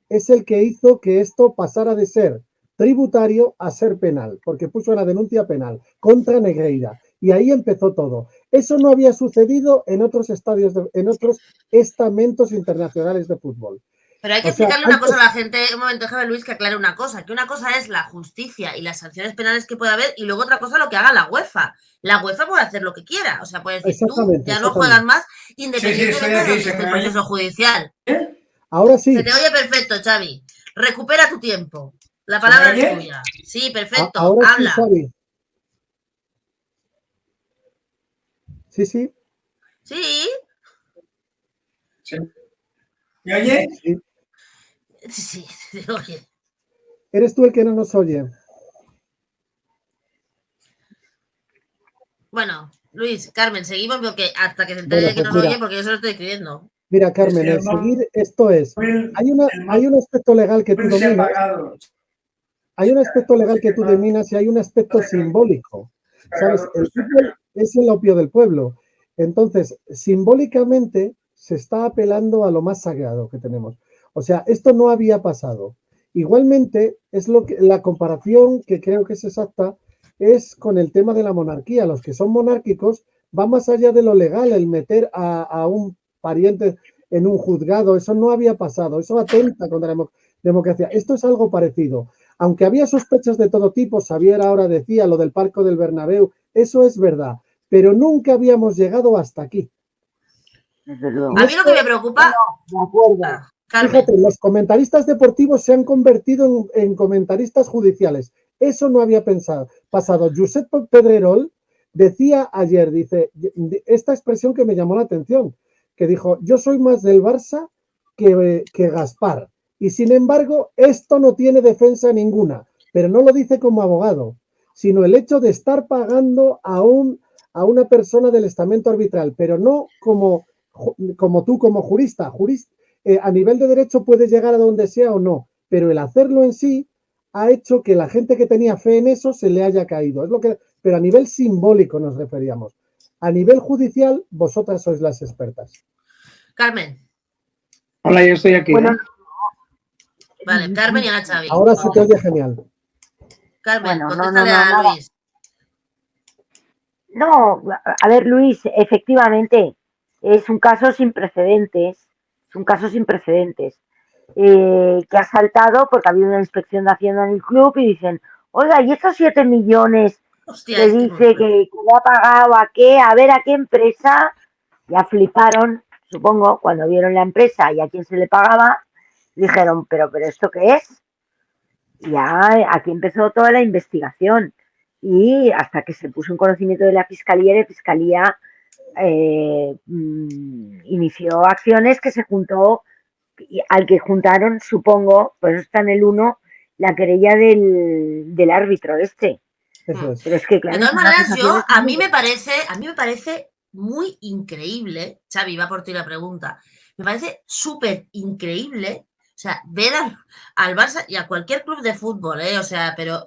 es el que hizo que esto pasara de ser tributario a ser penal, porque puso una denuncia penal contra Negreira. Y ahí empezó todo. Eso no había sucedido en otros estadios, en otros estamentos internacionales de fútbol. Pero hay que O sea, explicarle una antes- cosa a la gente. Un momento, déjame, Luis, que aclare una cosa. Que una cosa es la justicia y las sanciones penales que puede haber, y luego otra cosa lo que haga la UEFA. La UEFA puede hacer lo que quiera. O sea, puede decir, tú Exactamente, ya no juegas más, Sí, independientemente estoy de lo aquí, que ¿se esté me el oye? proceso judicial. Ahora Se sí, te oye perfecto, Xavi. Recupera tu tiempo. La ¿Se me palabra es oye? tuya. Sí, perfecto. ahora sí, Habla. Xavi. Sí, sí, Sí, ¿Me oye? sí. sí, sí, oye. Eres tú el que no nos oye. Bueno, Luis, Carmen, seguimos porque hasta que se entere Bueno, de que pues nos mira, oye, porque yo se lo estoy escribiendo. mira, Carmen, Este, el seguir esto es. el Hay un aspecto legal que tú móvil se ha dominas, apagado. hay un aspecto legal que tú dominas y hay un aspecto simbólico. ¿Sabes? El fútbol es el opio del pueblo. Entonces, simbólicamente se está apelando a lo más sagrado que tenemos. O sea, esto no había pasado. Igualmente, es lo que la comparación que creo que es exacta es con el tema de la monarquía. Los que son monárquicos va más allá de lo legal, el meter a un pariente en un juzgado, eso no había pasado, eso atenta contra la democracia. Esto es algo parecido. Aunque había sospechas de todo tipo, Xavier ahora decía lo del Parque del Bernabéu, eso es verdad, pero nunca habíamos llegado hasta aquí. Desde luego. Y A mí lo esto, que me preocupa. De acuerdo. Carmen. fíjate, los comentaristas deportivos se han convertido en comentaristas judiciales. Eso no había pasado. Josep Pedrerol decía ayer, dice, esta expresión que me llamó la atención, que dijo, yo soy más del Barça que Gaspar. Y sin embargo, esto no tiene defensa ninguna, pero no lo dice como abogado, sino el hecho de estar pagando a una persona del estamento arbitral, pero no como tú, como jurista. A nivel de derecho puedes llegar a donde sea o no, pero el hacerlo en sí ha hecho que la gente que tenía fe en eso se le haya caído. Pero a nivel simbólico nos referíamos. A nivel judicial, vosotras sois las expertas. Carmen. Hola, yo estoy aquí. Bueno, Vale, Carmen y ahora Xavi. Ahora se te oye genial. Carmen, Bueno, contéstale a nada. Luis. No, a ver, Luis, efectivamente, es un caso sin precedentes. Es un caso sin precedentes. Que ha saltado porque ha habido una inspección de Hacienda en el club y dicen, oiga, ¿y estos 7 millones Hostia, que es que es muy dice fuerte. que le ha pagado a qué? A ver, ¿a qué empresa? Ya fliparon, supongo, cuando vieron la empresa y a quién se le pagaba, dijeron, pero ¿esto qué es? Y ya aquí empezó toda la investigación y hasta que se puso en conocimiento de la Fiscalía inició acciones que se juntó, al que juntaron, supongo, pues está en el 1, la querella del árbitro este. Eso es. Pero es que, De claro, todas son unas maneras, acusaciones a muy mí me parece muy increíble, Xavi, va por ti la pregunta, me parece súper increíble, o sea, ver al Barça y a cualquier club de fútbol, o sea, pero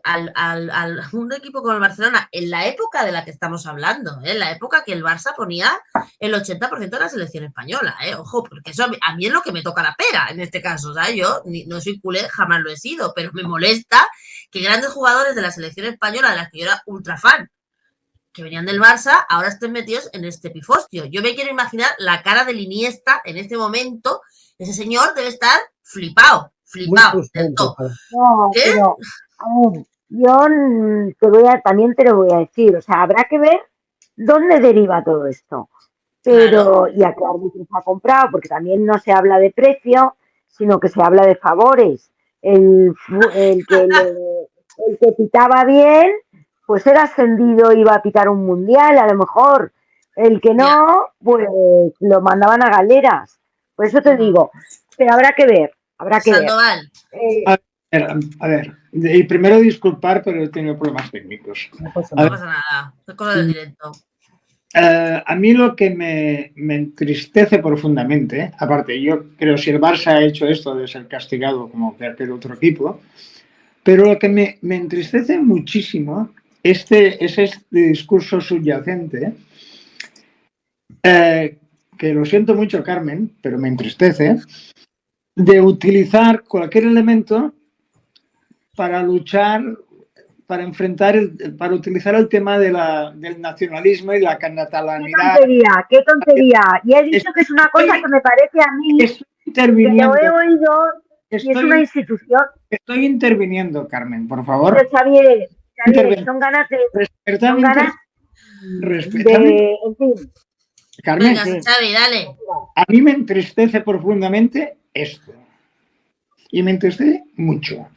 un equipo como el Barcelona, en la época de la que estamos hablando, en la época que el Barça ponía el 80% de la selección española, ojo, porque eso a mí es lo que me toca la pera, en este caso, ¿sabes? Yo no soy culé, jamás lo he sido, pero me molesta que grandes jugadores de la selección española, de las que yo era ultra fan, que venían del Barça, ahora estén metidos en este pifostio. Yo me quiero imaginar la cara del Iniesta en este momento. Ese señor debe estar flipado Muy del frustrante. todo. No, ¿Qué? pero a ver, yo también te lo voy a decir, o sea, habrá que ver dónde deriva todo esto. Pero, Claro. y a qué árbitros ha comprado, porque también no se habla de precio, sino que se habla de favores. El que pitaba bien, pues era ascendido, iba a pitar un mundial, a lo mejor. El que Ya. no, pues lo mandaban a galeras. Por eso te digo, pero habrá que ver, habrá que ver. Sandoval. A ver, y primero disculpar, pero he tenido problemas técnicos. No pasa A No ver, nada. pasa nada. Es cosa del directo. a mí lo que me entristece profundamente, aparte, yo creo si el Barça ha hecho esto de ser castigado como cualquier otro equipo, pero lo que me entristece muchísimo es este discurso subyacente, que lo siento mucho, Carmen, pero me entristece, de utilizar cualquier elemento para luchar, para enfrentar, para utilizar el tema del nacionalismo y la catalanidad. Qué tontería. Y he dicho que es una cosa que me parece a mí, Estoy que interviniendo. lo he oído y es una institución. Estoy interviniendo, Carmen, por favor. Pero Xavier, son ganas de... En fin. Carmen, Venga, Xavi, dale. a mí me entristece profundamente esto. Y me entristece mucho.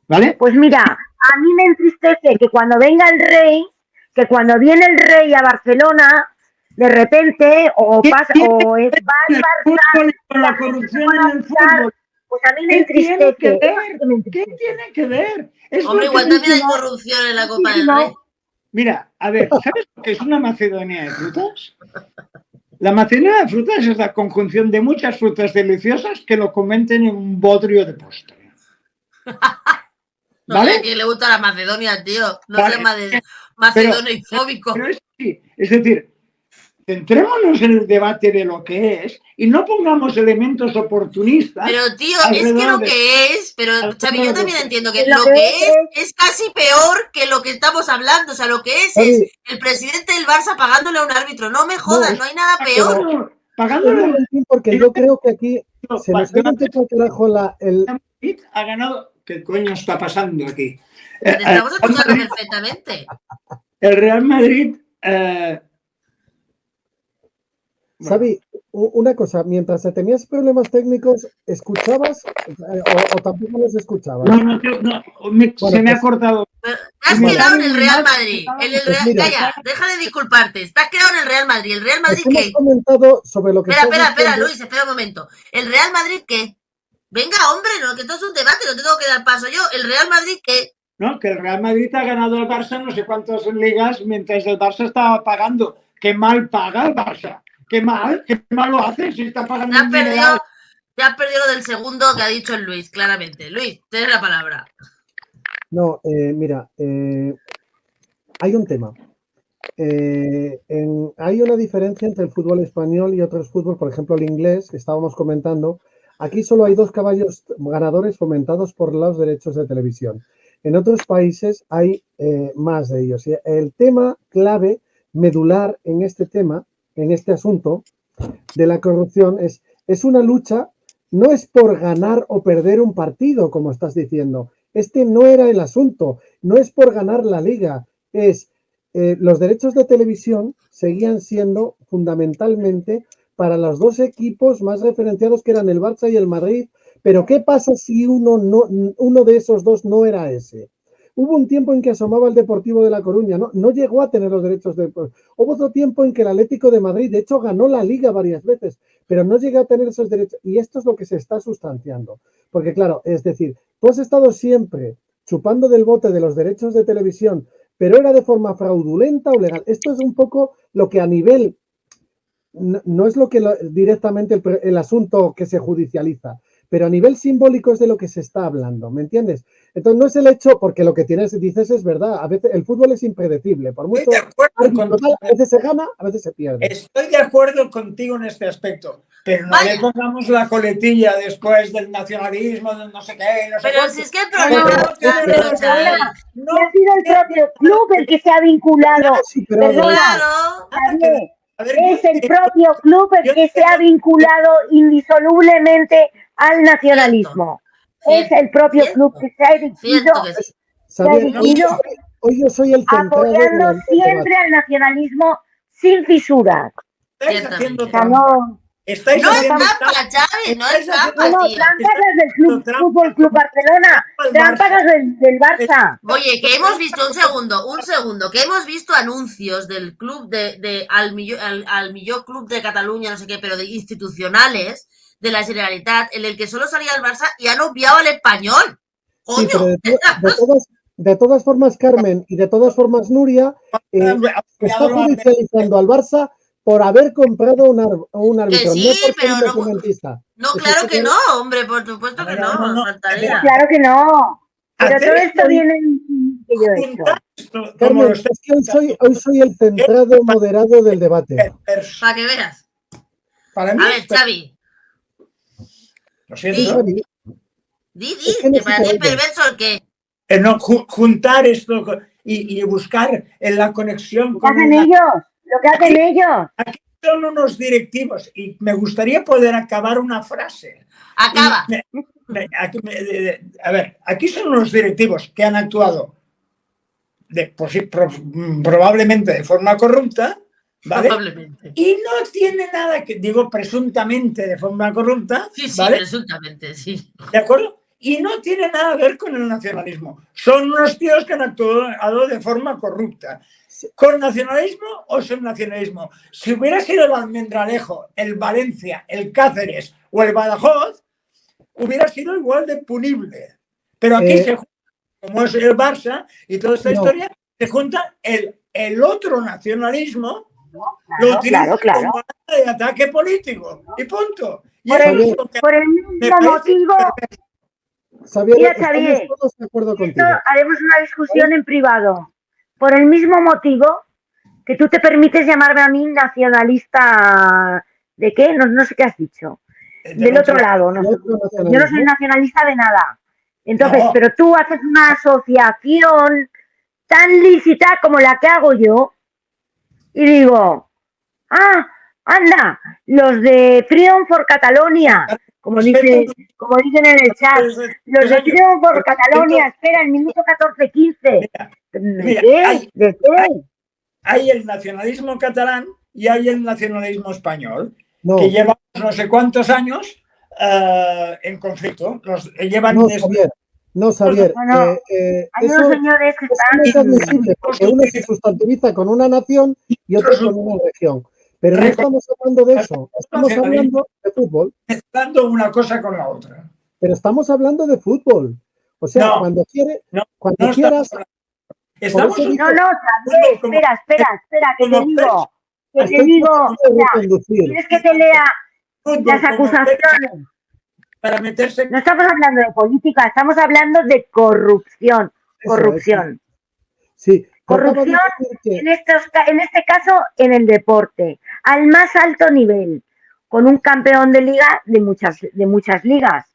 ¿Vale? Pues mira, a mí me entristece que cuando venga el rey, que cuando viene el rey a Barcelona, de repente, o pasa, o va al Barça, con la corrupción en el fútbol. Pues a mí me entristece. ¿Qué tiene que ver? Hombre, igual también hay corrupción en la Copa del Rey. Mira, a ver, ¿sabes lo que es una Macedonia de frutas? La Macedonia de frutas es la conjunción de muchas frutas deliciosas que lo comenten en un bodrio de postre. No sé a quién le gusta la Macedonia, tío. No sé, macedonofóbico. Pero es decir, centrémonos en el debate de lo que es y no pongamos elementos oportunistas. Pero, tío, es que lo que es, pero, Xavi, yo también entiendo que lo que es casi peor que lo que estamos hablando. O sea, lo que es el presidente del Barça pagándole a un árbitro. No me jodas, no hay nada peor. Pagándole. Porque yo creo que aquí se nos ha empezado a carajo ha ganado. ¿Qué coño está pasando aquí? Te estamos escuchando perfectamente. El Real Madrid. Xavi, una cosa, mientras tenías problemas técnicos, ¿escuchabas o tampoco los escuchabas? No, se me ha cortado. Te has quedado en el Real Madrid. Calla, deja de disculparte. Te has quedado en el Real Madrid. ¿El Real Madrid qué? Hemos comentado sobre lo que Espera, Luis, espera un momento. ¿El Real Madrid qué? Venga, hombre, no, que esto es un debate, no te tengo que dar paso yo. ¿El Real Madrid qué? No, que el Real Madrid ha ganado al Barça no sé cuántas ligas mientras el Barça estaba pagando. Qué mal paga el Barça. Qué mal lo hace si está pagando. Te has perdido lo del segundo que ha dicho el Luis, claramente. Luis, tienes la palabra. No, mira, hay un tema. Hay una diferencia entre el fútbol español y otros fútboles, por ejemplo el inglés, que estábamos comentando. Aquí solo hay 2 caballos ganadores fomentados por los derechos de televisión. En otros países hay más de ellos. El tema clave, medular en este tema, en este asunto de la corrupción, es una lucha, no es por ganar o perder un partido, como estás diciendo. Este no era el asunto, no es por ganar la liga, es los derechos de televisión seguían siendo fundamentalmente para los 2 equipos más referenciados, que eran el Barça y el Madrid. Pero ¿qué pasa si uno de esos 2 no era ese? Hubo un tiempo en que asomaba el Deportivo de La Coruña, no llegó a tener los derechos de... Hubo otro tiempo en que el Atlético de Madrid, de hecho, ganó la Liga varias veces, pero no llegó a tener esos derechos. Y esto es lo que se está sustanciando. Porque, claro, es decir, tú has estado siempre chupando del bote de los derechos de televisión, pero era de forma fraudulenta o legal. Esto es un poco lo que a nivel... No es lo que directamente el asunto que se judicializa, pero a nivel simbólico es de lo que se está hablando, ¿me entiendes? Entonces no es el hecho, porque lo que dices es verdad, a veces el fútbol es impredecible, por mucho a veces se gana, a veces se pierde. Estoy de acuerdo contigo en este aspecto, pero no le pongamos la coletilla después del nacionalismo, del no sé qué, no sé pero si es que el problema ha sido el propio club el que se ha vinculado. Es el propio club el que se ha vinculado indisolublemente al nacionalismo. Es el propio club que se ha dirigido hoy yo soy el apoyando siempre al nacionalismo sin fisuras. Estáis haciendo trampa. Estáis no es trampa, Xavi, no es trampa, no, trampas las del Fútbol Club Barcelona, trampas las del Barça. Oye, que hemos visto, un segundo, que hemos visto anuncios del club al millor club de Cataluña, no sé qué, pero de institucionales, de la Generalitat, en el que solo salía el Barça y han obviado al Español. ¡Coño! Sí, De todas formas, Carmen, y de todas formas, Nuria, está judicializando al Barça por haber comprado un árbitro, sí, no por ser pero no- independentista. No, Eso claro está que claro. no, hombre, por supuesto que no, faltaría. Claro que no. Pero Hacer todo esto esto- viene que yo he hecho. juntar esto, como Carmen, lo está es que hoy soy el centrado moderado del debate. Para que veas. Para mí A ver, es Xavi, lo Sí, siento. Xavi, es que no que se para te ti es oye. perverso el que. No, juntar esto y buscar en la conexión Lo que con hacen una... ellos, lo que hacen ellos. Aquí son unos directivos y me gustaría poder acabar una frase. Acaba. A ver, aquí son unos directivos que han actuado probablemente de forma corrupta, ¿vale? Probablemente. Y no tiene nada que, digo, presuntamente de forma corrupta, Sí, ¿vale? presuntamente, sí. ¿De acuerdo? Y no tiene nada que ver con el nacionalismo. Son unos tíos que han actuado de forma corrupta. ¿Con nacionalismo o sin nacionalismo? Si hubiera sido el Almendralejo, el Valencia, el Cáceres o el Badajoz, hubiera sido igual de punible. Pero aquí se junta, como es el Barça y toda esta historia, se junta el otro nacionalismo, lo utiliza como arma de ataque político y punto. Y Por eso es lo que el me mismo parece motivo. Xavier, Mira, estamos Xavier, todos de acuerdo esto contigo. haremos una discusión en privado. Por el mismo motivo que tú te permites llamarme a mí nacionalista. ¿De qué? No sé qué has dicho. Del otro lado. No, yo no soy nacionalista de nada. Entonces, No. pero tú haces una asociación tan lícita como la que hago yo y digo, anda, los de Freedom for Catalonia, como dicen en el chat, los de Freedom for Catalonia, espera, el minuto 14-15. Mira, ¿De qué? Hay el nacionalismo catalán y hay el nacionalismo español, No. que llevan no sé cuántos años en conflicto. Llevan Xavier. Hay Eso, unos señores que eso no es admisible, porque uno se sustantiviza con una nación y otro con una región. Pero no estamos hablando de eso, estamos hablando de fútbol. Mezclando una cosa con la otra. Pero estamos hablando de fútbol. O sea, cuando quieras. Estamos espera, que te digo. ¿Quieres que te lea las acusaciones? Para meterse. No estamos hablando de política, estamos hablando de corrupción. Corrupción. Sí. Corrupción, en este caso, en el deporte, al más alto nivel, con un campeón de liga de muchas ligas,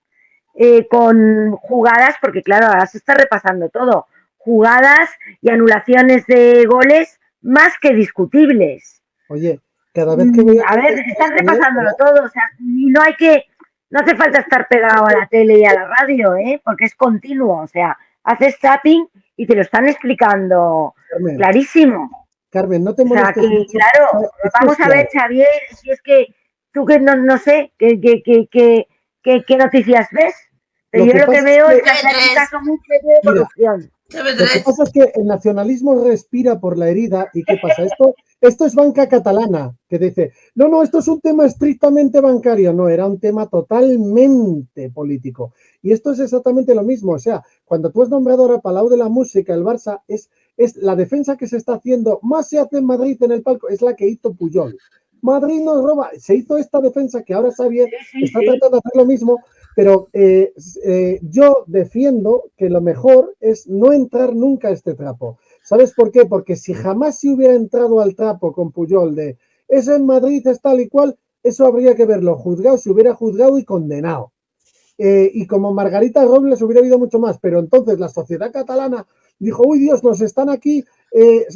con jugadas, porque claro, ahora se está repasando todo, jugadas y anulaciones de goles más que discutibles. Oye, cada vez que voy a ver, están repasándolo todo, o sea, no hace falta estar pegado a la tele y a la radio, porque es continuo, o sea, haces zapping y te lo están explicando Carmen, clarísimo. Carmen, no te molestes. O sea, que, claro, vamos a ver, Xavier, si es que tú que no sé, ¿qué noticias ves? Pero yo lo que veo es que hay un caso muy serio de corrupción. Lo que pasa es que el nacionalismo respira por la herida. ¿Y qué pasa? Esto es banca catalana, que dice, no, esto es un tema estrictamente bancario. No, era un tema totalmente político. Y esto es exactamente lo mismo. O sea, cuando tú has nombrado ahora Palau de la Música, el Barça, es la defensa que se está haciendo, más se hace en Madrid en el palco, es la que hizo Puyol. Madrid nos roba. Se hizo esta defensa que ahora Xavier está tratando de hacer lo mismo. Pero yo defiendo que lo mejor es no entrar nunca a este trapo. ¿Sabes por qué? Porque si jamás se hubiera entrado al trapo con Puyol de es en Madrid, es tal y cual, eso habría que verlo juzgado, se hubiera juzgado y condenado. Y como Margarita Robles hubiera habido mucho más, pero entonces la sociedad catalana dijo, uy Dios, nos están aquí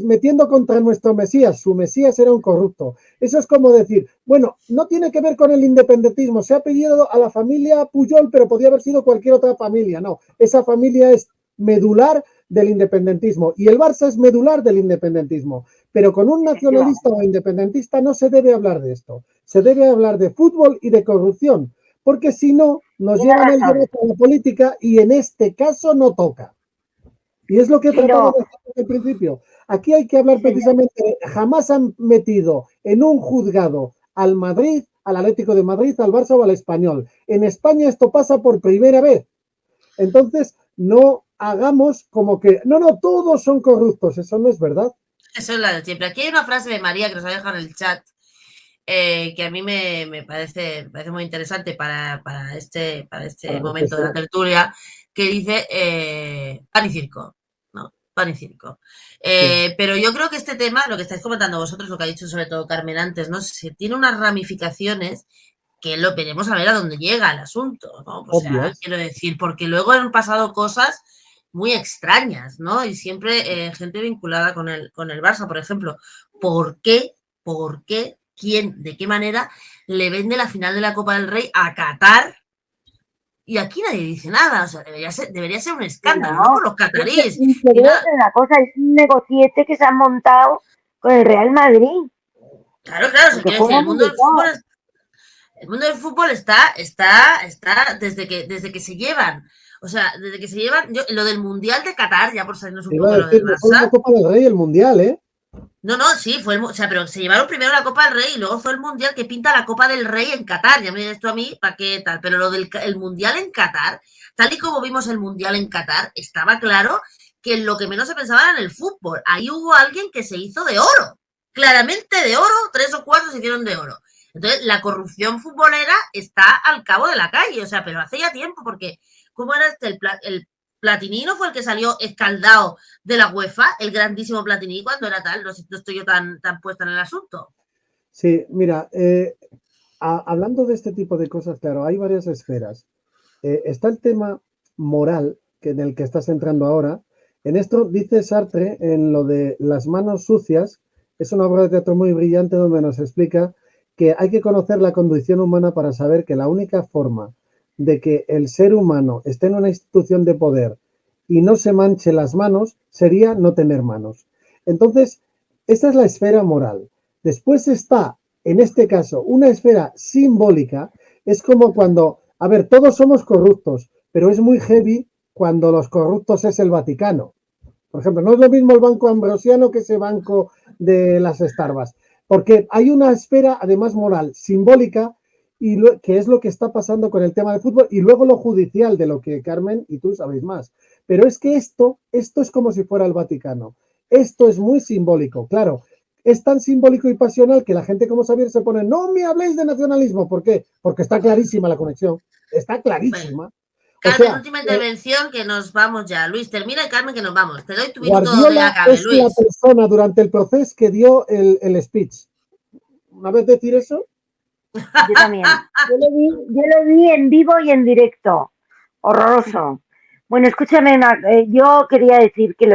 metiendo contra nuestro Mesías, su Mesías era un corrupto. Eso es como decir, bueno, no tiene que ver con el independentismo, se ha pedido a la familia Puyol, pero podía haber sido cualquier otra familia, no, esa familia es medular del independentismo y el Barça es medular del independentismo, pero con un nacionalista o independentista no se debe hablar de esto, se debe hablar de fútbol y de corrupción, porque si no, nos llevan el derecho a la política y en este caso no toca. Y es lo que he tratado de decir desde el principio. Aquí hay que hablar precisamente, jamás han metido en un juzgado al Madrid, al Atlético de Madrid, al Barça o al Español. En España esto pasa por primera vez. Entonces, no hagamos como que, no, todos son corruptos, eso no es verdad. Eso es la de siempre. Aquí hay una frase de María que nos ha dejado en el chat, que a mí me parece muy interesante para este momento de la tertulia, que dice pan y circo, ¿no? Pan y circo. Pero yo creo que este tema, lo que estáis comentando vosotros, lo que ha dicho sobre todo Carmen antes, ¿no? Se tiene unas ramificaciones que lo veremos a ver a dónde llega el asunto, ¿no? O sea, quiero decir, porque luego han pasado cosas muy extrañas, ¿no? Y siempre gente vinculada con el Barça, por ejemplo. ¿Por qué? ¿Quién? ¿De qué manera le vende la final de la Copa del Rey a Qatar? Y aquí nadie dice nada, o sea, debería ser un escándalo, ¿no? Por los cataríes. Una cosa, es un negociete que se han montado con el Real Madrid. Claro, o sea, quiero decir, el mundo del fútbol está desde que se llevan. O sea, desde que se llevan, lo del Mundial de Qatar, ya por salirnos un poco de lo del Barça. Fue la Copa del Rey, el Mundial, ¿eh? No, sí, o sea, pero se llevaron primero la Copa del Rey y luego fue el Mundial que pinta la Copa del Rey en Qatar. Ya me dirás tú a mí, ¿para qué tal? Pero lo del el Mundial en Qatar, tal y como vimos el Mundial en Qatar, estaba claro que lo que menos se pensaba era en el fútbol. Ahí hubo alguien que se hizo de oro. Claramente de oro, 3 o 4 se hicieron de oro. Entonces, la corrupción futbolera está al cabo de la calle, o sea, pero hace ya tiempo, porque ¿cómo era el Platini no fue el que salió escaldado de la UEFA, el grandísimo Platini, cuando era tal? No estoy yo tan puesta en el asunto. Sí, mira, hablando de este tipo de cosas, claro, hay varias esferas. Está el tema moral, en el que estás entrando ahora. En esto dice Sartre, en lo de Las manos sucias, es una obra de teatro muy brillante donde nos explica que hay que conocer la condición humana para saber que la única forma de que el ser humano esté en una institución de poder y no se manche las manos sería no tener manos. Entonces, esta es la esfera moral. Después está, en este caso, una esfera simbólica. Es como cuando, a ver, todos somos corruptos, pero es muy heavy cuando los corruptos es el Vaticano. Por ejemplo, no es lo mismo el Banco Ambrosiano que ese banco de las Starbucks, porque hay una esfera, además, moral, simbólica, y que es lo que está pasando con el tema del fútbol, y luego lo judicial, de lo que Carmen y tú sabéis más. Pero es que esto es como si fuera el Vaticano. Esto es muy simbólico, claro. Es tan simbólico y pasional que la gente como Xavier se pone, no me habléis de nacionalismo. ¿Por qué? Porque está clarísima la conexión. Está clarísima. Bueno, Carmen, última intervención, que nos vamos ya. Luis, termina y Carmen, que nos vamos. Te doy tu minuto donde acabe, Luis. Es la persona durante el proceso que dio el speech. ¿Una vez decir eso? Yo también. Yo lo vi en vivo y en directo. Horroroso. Bueno, escúchame, yo quería decir que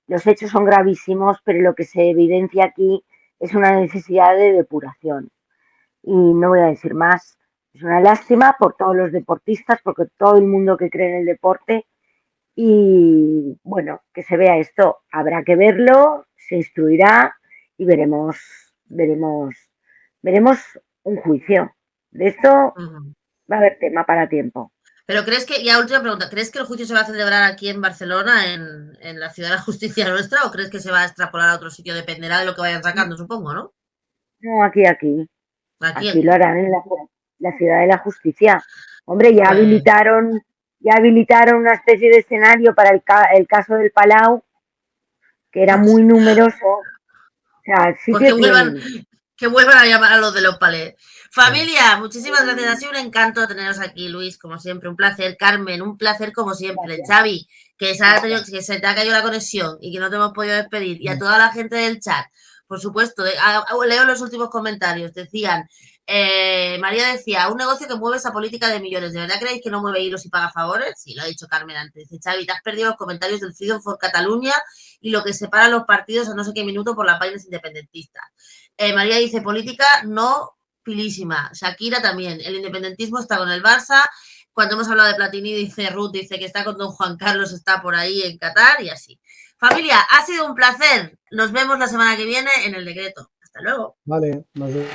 los hechos son gravísimos, pero lo que se evidencia aquí es una necesidad de depuración. Y no voy a decir más. Es una lástima por todos los deportistas, porque todo el mundo que cree en el deporte. Y bueno, que se vea esto. Habrá que verlo, se instruirá y veremos un juicio. De esto va a haber tema para tiempo. Pero crees que, ya última pregunta, ¿crees que el juicio se va a celebrar aquí en Barcelona, en la Ciudad de la Justicia nuestra, o crees que se va a extrapolar a otro sitio? Dependerá de lo que vayan sacando, supongo, ¿no? No, aquí. Aquí lo harán en la Ciudad de la Justicia. Hombre, ya habilitaron una especie de escenario para el caso del Palau, que era muy numeroso. O sea, sí pues que vuelvan a llamar a los de los palés. Familia, muchísimas gracias. Ha sido un encanto teneros aquí, Luis, como siempre. Un placer, Carmen, un placer como siempre. Gracias. Xavi, que se te ha caído la conexión y que no te hemos podido despedir. Y a toda la gente del chat, por supuesto, leo los últimos comentarios. Decían, María decía, un negocio que mueve esa política de millones. ¿De verdad creéis que no mueve hilos y paga favores? Sí, lo ha dicho Carmen antes. Dice, Xavi, te has perdido los comentarios del Freedom for Catalunya y lo que separa los partidos a no sé qué minuto por las páginas independentistas. María dice, política no pilísima. Shakira también. El independentismo está con el Barça. Cuando hemos hablado de Platini, dice Ruth, dice que está con don Juan Carlos, está por ahí en Qatar y así. Familia, ha sido un placer. Nos vemos la semana que viene en El Decreto. Hasta luego. Vale, nos vemos.